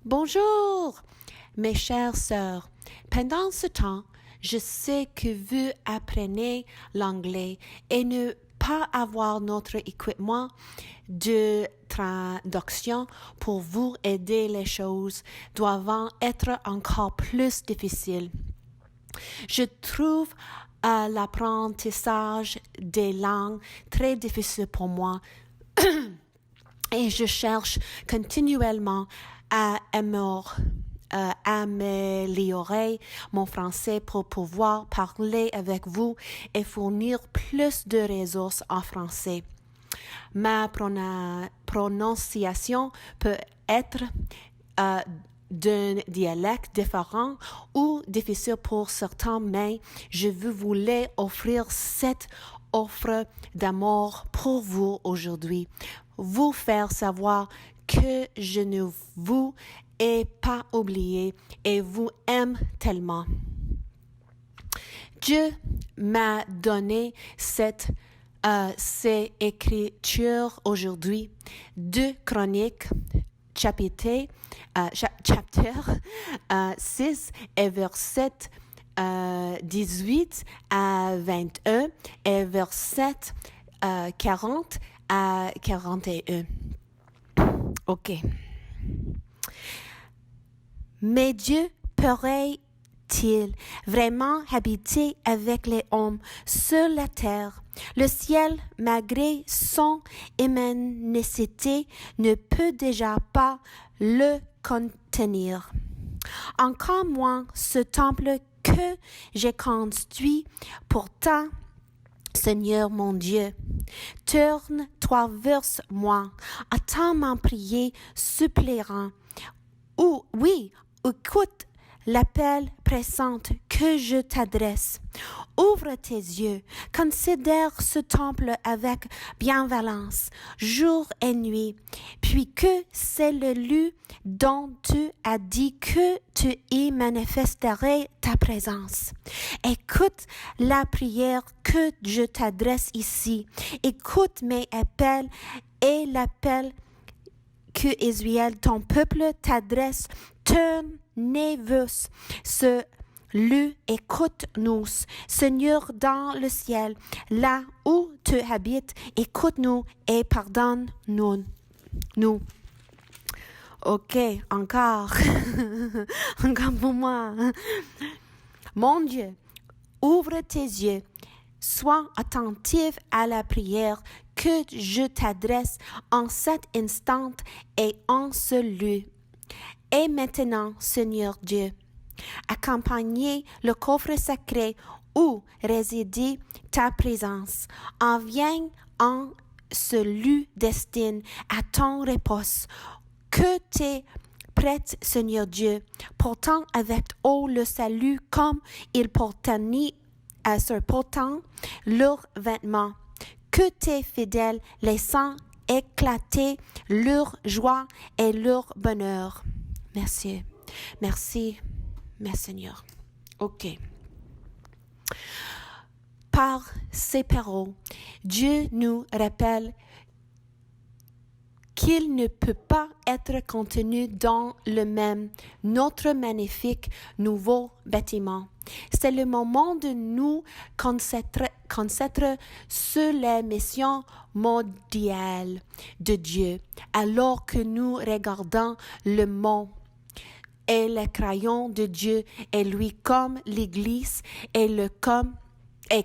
Bonjour, mes chères sœurs. Pendant ce temps, je sais que vous apprenez l'anglais et ne pas avoir notre équipement de traduction pour vous aider les choses doivent être encore plus difficiles. Je trouve l'apprentissage des langues très difficile pour moi et je cherche continuellement à améliorer mon français pour pouvoir parler avec vous et fournir plus de ressources en français. Ma prononciation peut être d'un dialecte différent ou difficile pour certains, mais je voulais offrir cette offre d'amour pour vous aujourd'hui. Vous faire savoir que je ne vous ai pas oublié et vous aime tellement. Dieu m'a donné ces écritures aujourd'hui. 2 Chroniques, chapitre 6 et verset 18 à 21 et verset 40 à 41. OK. Mais Dieu pourrait-il vraiment habiter avec les hommes sur la terre? Le ciel, malgré son immensité, ne peut déjà pas le contenir. Encore moins ce temple que j'ai construit. Pourtant, Seigneur mon Dieu, tourne-toi vers moi, attends ma prière suppliant. Oui, écoute l'appel pressant que je t'adresse. Ouvre tes yeux, considère ce temple avec bienveillance, jour et nuit, puis que c'est le lieu dont tu as dit que tu y manifesterais ta présence. Écoute la prière que je t'adresse ici. Écoute mes appels et l'appel que Israël, ton peuple, t'adresse. Tournez-vous ce lieu, écoute-nous. Seigneur dans le ciel, là où tu habites, écoute-nous et pardonne-nous. OK, encore. Encore pour moi. Mon Dieu, ouvre tes yeux. Sois attentif à la prière que je t'adresse en cet instant et en ce lieu. Et maintenant, Seigneur Dieu, accompagnez le coffre sacré où réside ta présence. En viens en ce lieu destiné à ton repos. Que t'es prête, Seigneur Dieu, portant avec eux le salut comme ils portent leurs vêtements. Que tes fidèles laissant éclater leur joie et leur bonheur. Merci. Merci, mes Seigneurs. OK. Par ces paroles, Dieu nous rappelle qu'il ne peut pas être contenu dans le même, notre magnifique nouveau bâtiment. C'est le moment de nous concentrer sur la mission mondiale de Dieu, alors que nous regardons le monde et le crayon de Dieu et lui comme l'Église et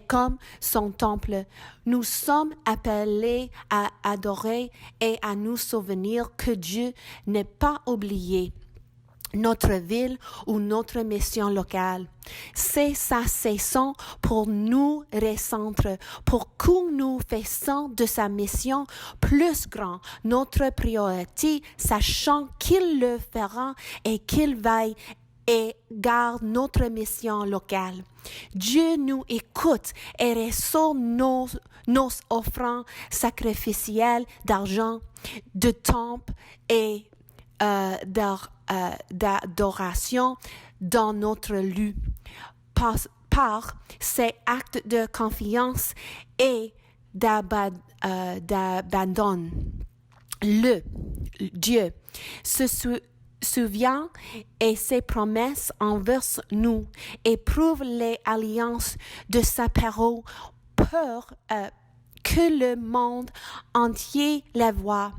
comme son temple. Nous sommes appelés à adorer et à nous souvenir que Dieu n'est pas oublié notre ville ou notre mission locale. C'est sa saison pour nous recentrer, pour que nous fassions de sa mission plus grand notre priorité, sachant qu'il le fera et qu'il veille et garde notre mission locale. Dieu nous écoute et reçoit nos offrandes sacrificielles d'argent, de temps et d'adoration dans notre lieu. Par ces actes de confiance et d'abandon, le Dieu souvient et ses promesses envers nous, éprouve les alliances de sa parole pour que le monde entier la voie,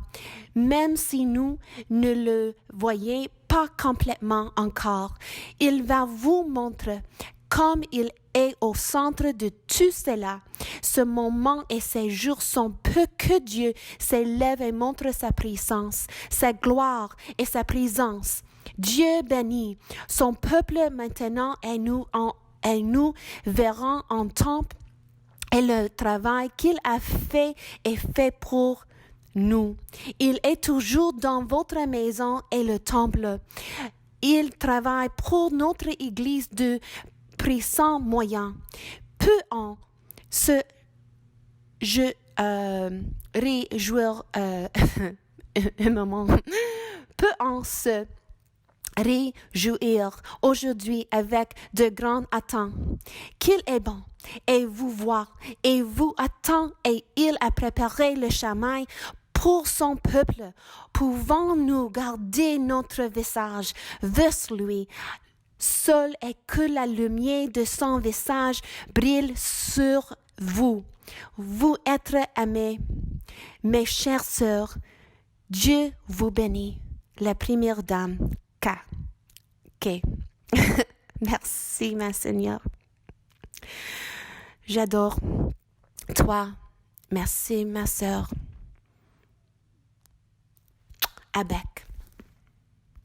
même si nous ne le voyons pas complètement encore. Il va vous montrer comme il est au centre de tout cela. Ce moment et ces jours sont peu que Dieu s'élève et montre sa puissance, sa gloire et sa présence. Dieu bénit son peuple maintenant et nous verrons en temple et le travail qu'il a fait est fait pour nous. Il est toujours dans votre maison et le temple. Il travaille pour notre Église de puissants moyens. Peut en se réjouir un moment. Peut en se réjouir aujourd'hui avec de grandes attentes. Qu'il est bon et vous voit et vous attend et il a préparé le chemin pour son peuple. Pouvons-nous garder notre visage vers lui seul et que la lumière de son visage brille sur vous. Vous êtes aimés, mes chères sœurs. Dieu vous bénit. La première dame, K. Merci, ma Seigneur. J'adore toi. Merci, ma sœur. Avec.